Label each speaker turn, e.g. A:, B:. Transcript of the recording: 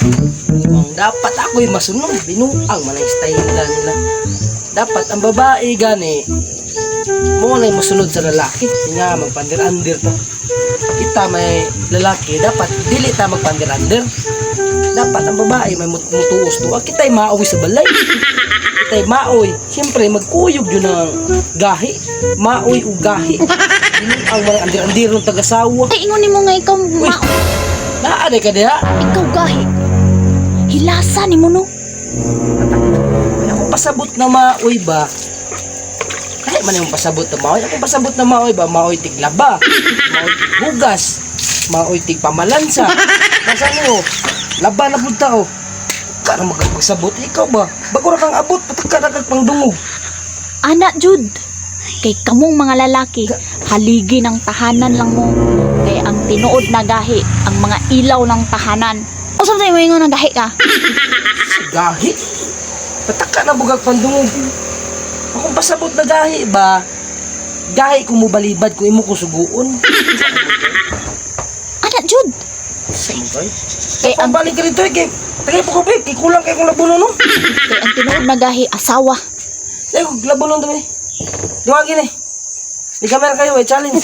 A: Ang dapat ako'y masunod, binuang man ang style nila. Dapat ang babae gani mo na masunod sa lalaki. Nga magpandir-andir to. Kita may lalaki, dapat dili ta magpandir-andir. Dapat ang babae may mutuos to. Kita'y maoy sa balay. Kita'y maoy. Siyempre magkuyog yun ng gahi. Maoy o gahi. Ang mga andir-andir ng tagasawa.
B: Ay, ingon mo nga ikaw,
A: Naaday ka diha?
B: ikaw gahi. Hilasa ni mo no.
A: Ay, akong pasabot na maoy ba? Kahit man yung pasabot na maoy. Akong pasabot na maoy ba? Maoy tiglaba. Maoy tighugas. Maoy tigpamalansa. Nasaan mo? Laba na punta oh. Para magpasabot. Ikaw ba? Bago na kang abot. Patak ka na kang pangdungog.
B: Anak Jud. Kay kamong mga lalaki, haligi ng tahanan lang mo. Kay ang tinuod na gahi, ang mga ilaw ng tahanan. O sabay mo ingon na gahi ka?
A: Gahi? Patak ka na bugag pandungog. Akong pasabot na gahi ba? Gahi kung mo balibad kung imo ko suguon.
B: Anak Jud.
A: Samay?
B: Kay
A: Ang
B: ang,
A: balik ka rito eh. Tagay po ko babe. Kay kulang kay kong labuno no.
B: kay ang tinuod na gahi, asawa.
A: Ay, labuno to eh. Duwagin eh. Di kamera kayo eh. Challenge.